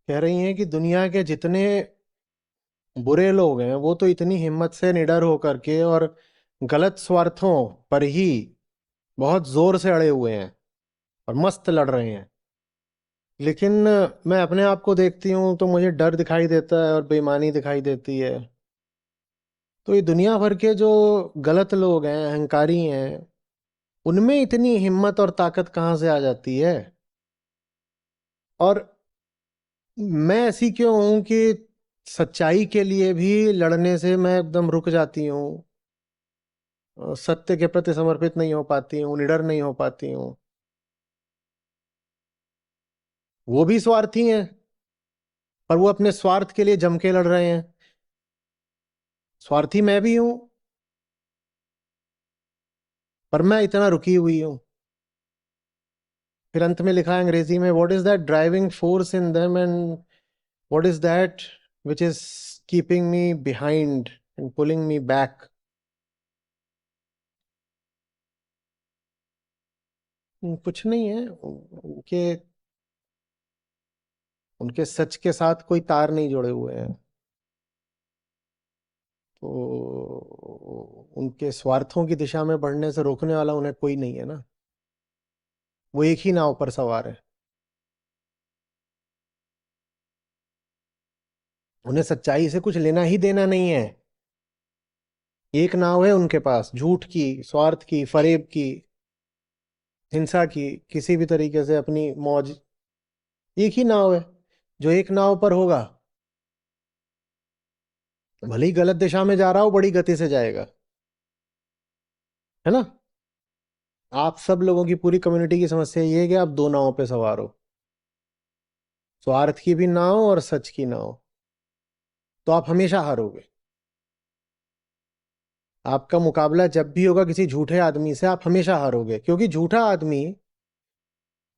कह रही हैं कि दुनिया के जितने बुरे लोग हैं वो तो इतनी हिम्मत से निडर होकर के और गलत स्वार्थों पर ही बहुत जोर से अड़े हुए हैं और मस्त लड़ रहे हैं। लेकिन मैं अपने आप को देखती हूँ तो मुझे डर दिखाई देता है और बेईमानी दिखाई देती है। तो ये दुनिया भर के जो गलत लोग हैं, अहंकारी हैं, उनमें इतनी हिम्मत और ताकत कहाँ से आ जाती है? और मैं ऐसी क्यों हूं कि सच्चाई के लिए भी लड़ने से मैं एकदम रुक जाती हूँ, सत्य के प्रति समर्पित नहीं हो पाती हूँ, निडर नहीं हो पाती हूँ। वो भी स्वार्थी हैं, पर वो अपने स्वार्थ के लिए जम के लड़ रहे हैं। स्वार्थी मैं भी हूं, पर मैं इतना रुकी हुई हूं। फिर अंत में लिखा है अंग्रेजी में, what is that driving force in them and what is that which is keeping me behind and pulling me back. कुछ नहीं है उनके उनके सच के साथ कोई तार नहीं जुड़े हुए हैं। तो उनके स्वार्थों की दिशा में बढ़ने से रोकने वाला उन्हें कोई नहीं है ना। वो एक ही नाव पर सवार है। उन्हें सच्चाई से कुछ लेना ही देना नहीं है। एक नाव है उनके पास, झूठ की, स्वार्थ की, फरेब की, हिंसा की, किसी भी तरीके से अपनी मौज। एक ही नाव है। जो एक नाव पर होगा, भले ही गलत दिशा में जा रहा हो, बड़ी गति से जाएगा। है ना? आप सब लोगों की, पूरी कम्युनिटी की समस्या ये है कि आप दो नावों पे सवार हो, स्वार्थ की भी नाव और सच की नाव। तो आप हमेशा हारोगे। आपका मुकाबला जब भी होगा किसी झूठे आदमी से, आप हमेशा हारोगे, क्योंकि झूठा आदमी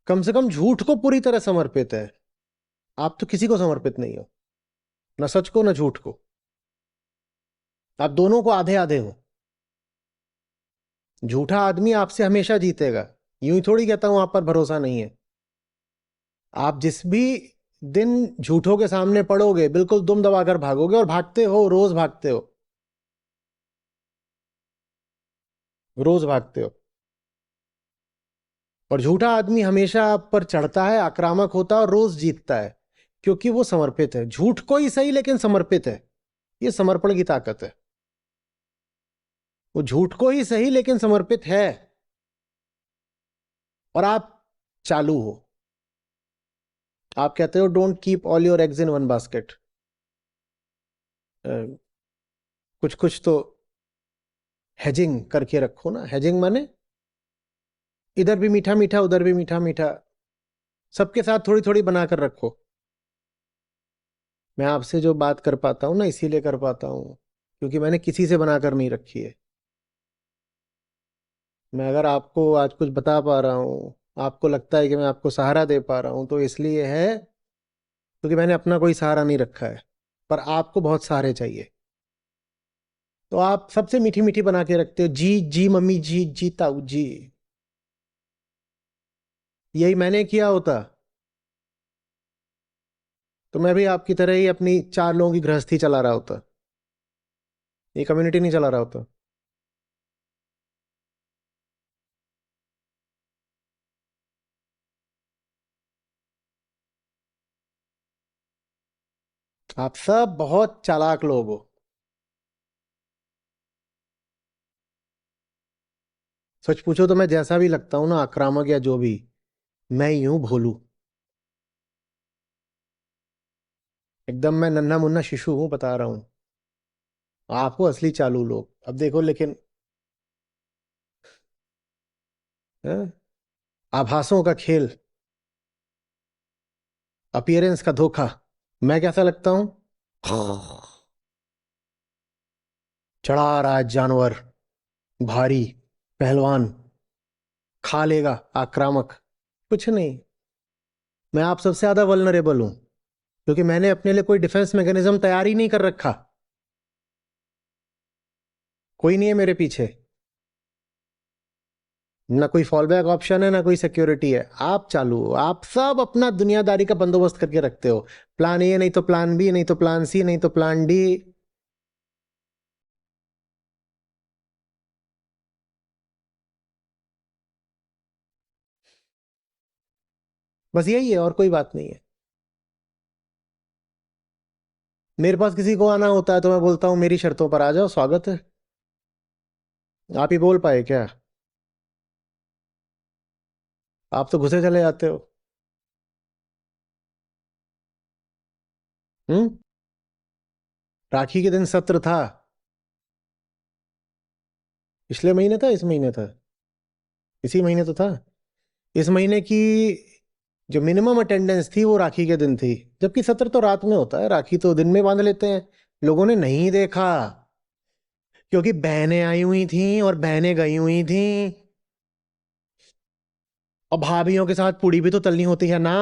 कम से कम झूठ को पूरी तरह समर्पित है। आप तो किसी को समर्पित नहीं हो, न सच को न झूठ को। आप दोनों को आधे आधे हो। झूठा आदमी आपसे हमेशा जीतेगा। यूं ही थोड़ी कहता हूं आप पर भरोसा नहीं है। आप जिस भी दिन झूठों के सामने पड़ोगे, बिल्कुल दुम दबाकर भागोगे, और भागते हो, रोज भागते हो, रोज भागते हो। और झूठा आदमी हमेशा आप पर चढ़ता है, आक्रामक होता है और रोज जीतता है, क्योंकि वो समर्पित है। झूठ को ही सही लेकिन समर्पित है। ये समर्पण की ताकत है। वो झूठ को ही सही लेकिन समर्पित है, और आप चालू हो। आप कहते हो don't keep all your eggs in one basket. कुछ कुछ तो हेजिंग करके रखो ना। हेजिंग माने इधर भी मीठा मीठा, उधर भी मीठा मीठा, सबके साथ थोड़ी थोड़ी बनाकर रखो। मैं आपसे जो बात कर पाता हूं ना, इसीलिए कर पाता हूं क्योंकि मैंने किसी से बनाकर नहीं रखी है। मैं अगर आपको आज कुछ बता पा रहा हूं, आपको लगता है कि मैं आपको सहारा दे पा रहा हूं, तो इसलिए है क्योंकि मैंने अपना कोई सहारा नहीं रखा है। पर आपको बहुत सहारे चाहिए, तो आप सबसे मीठी मीठी बना के रखते हो। जी जी मम्मी, जी जी ताऊ जी। यही मैंने किया होता तो मैं भी आपकी तरह ही अपनी चार लोगों की गृहस्थी चला रहा होता। ये कम्युनिटी नहीं चला रहा होता। आप सब बहुत चालाक लोग हो। सच पूछो तो मैं जैसा भी लगता हूं ना, आक्रामक या जो भी, मैं ही हूं भोलू। एकदम मैं नन्हा मुन्ना शिशु हूं, बता रहा हूं। आप हो असली चालू लोग। अब देखो लेकिन, हैं? आभासों का खेल, अपीयरेंस का धोखा। मैं कैसा लगता हूं? चढ़ा आ रहा है जानवर, भारी, पहलवान, खा लेगा, आक्रामक। कुछ नहीं। मैं आप सबसे ज्यादा वल्नरेबल हूं, क्योंकि मैंने अपने लिए कोई डिफेंस मैकेनिज्म तैयार ही नहीं कर रखा। कोई नहीं है मेरे पीछे। ना कोई फॉल बैक ऑप्शन है, ना कोई सिक्योरिटी है। आप चालू हो, आप सब अपना दुनियादारी का बंदोबस्त करके रखते हो। प्लान ए नहीं तो प्लान बी, नहीं तो प्लान सी, नहीं तो प्लान डी। बस यही है और कोई बात नहीं है। मेरे पास किसी को आना होता है तो मैं बोलता हूँ मेरी शर्तों पर आ जाओ, स्वागत है। आप ही बोल पाए क्या? आप तो घुसे चले जाते हो। हम्म। राखी के दिन सत्र था। पिछले महीने था, इस महीने था? इसी महीने तो था। इस महीने की जो मिनिमम अटेंडेंस थी वो राखी के दिन थी। जबकि सत्र तो रात में होता है, राखी तो दिन में बांध लेते हैं। लोगों ने नहीं देखा, क्योंकि बहनें आई हुई थीं और बहनें गई हुई थीं। और भाभीियों के साथ पूड़ी भी तो तलनी होती है ना।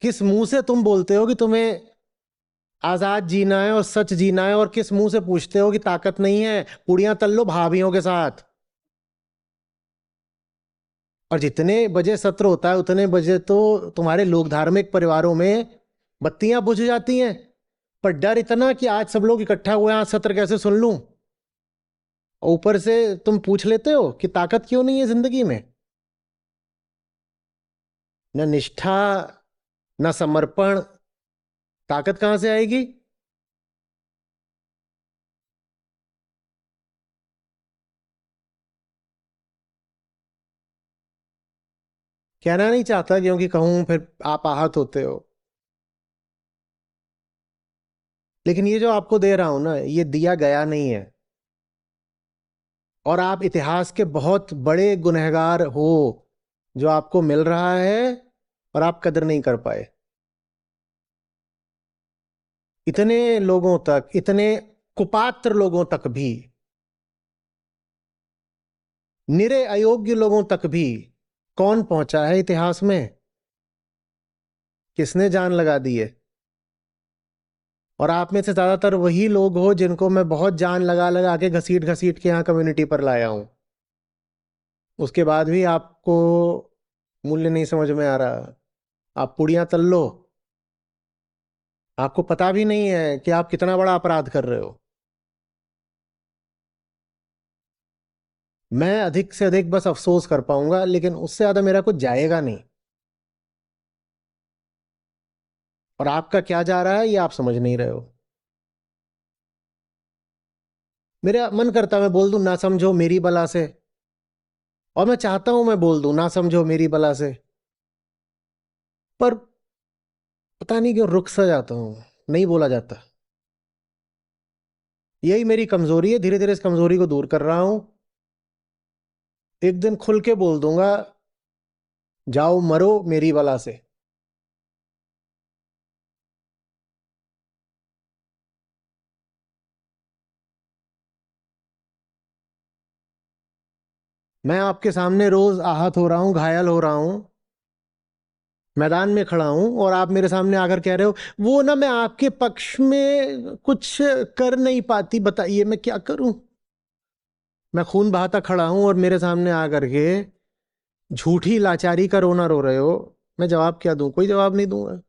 किस मुंह से तुम बोलते हो कि तुम्हें आजाद जीना है और सच जीना है, और किस मुंह से पूछते हो कि ताकत नहीं है, पूड़ियां तल लो भाभीियों के साथ। और जितने बजे सत्र होता है उतने बजे तो तुम्हारे लोक धार्मिक परिवारों में बत्तियां बुझ जाती हैं। पर डर इतना कि आज सब लोग इकट्ठा हुए हैं, आज सत्र कैसे सुन लूं। और ऊपर से तुम पूछ लेते हो कि ताकत क्यों नहीं है जिंदगी में। न निष्ठा, न समर्पण, ताकत कहां से आएगी? कहना नहीं चाहता, क्योंकि कहूं फिर आप आहत होते हो। लेकिन ये जो आपको दे रहा हूं ना, ये दिया गया नहीं है। और आप इतिहास के बहुत बड़े गुनहगार हो जो आपको मिल रहा है और आप कदर नहीं कर पाए। इतने लोगों तक, इतने कुपात्र लोगों तक भी, निरे अयोग्य लोगों तक भी कौन पहुंचा है इतिहास में? किसने जान लगा दी है? और आप में से ज्यादातर वही लोग हो जिनको मैं बहुत जान लगा लगा के घसीट घसीट के यहाँ कम्युनिटी पर लाया हूं। उसके बाद भी आपको मूल्य नहीं समझ में आ रहा। आप पुड़ियां तल लो, आपको पता भी नहीं है कि आप कितना बड़ा अपराध कर रहे हो। मैं अधिक से अधिक बस अफसोस कर पाऊंगा, लेकिन उससे ज्यादा मेरा कुछ जाएगा नहीं। और आपका क्या जा रहा है ये आप समझ नहीं रहे हो। मेरा मन करता मैं बोल दूं ना समझो मेरी बला से। और मैं चाहता हूं मैं बोल दूं ना समझो मेरी बला से। पर पता नहीं क्यों रुक सा जाता हूं, नहीं बोला जाता। यही मेरी कमजोरी है, धीरे धीरे इस कमजोरी को दूर कर रहा हूं। एक दिन खुल के बोल दूंगा, जाओ मरो मेरी बला से। मैं आपके सामने रोज आहत हो रहा हूं, घायल हो रहा हूं, मैदान में खड़ा हूं, और आप मेरे सामने आकर कह रहे हो वो ना मैं आपके पक्ष में कुछ कर नहीं पाती, बताइए मैं क्या करूं। मैं खून बहाता खड़ा हूं और मेरे सामने आकर के झूठी लाचारी का रोना रो रहे हो। मैं जवाब क्या दूं? कोई जवाब नहीं दूंगा।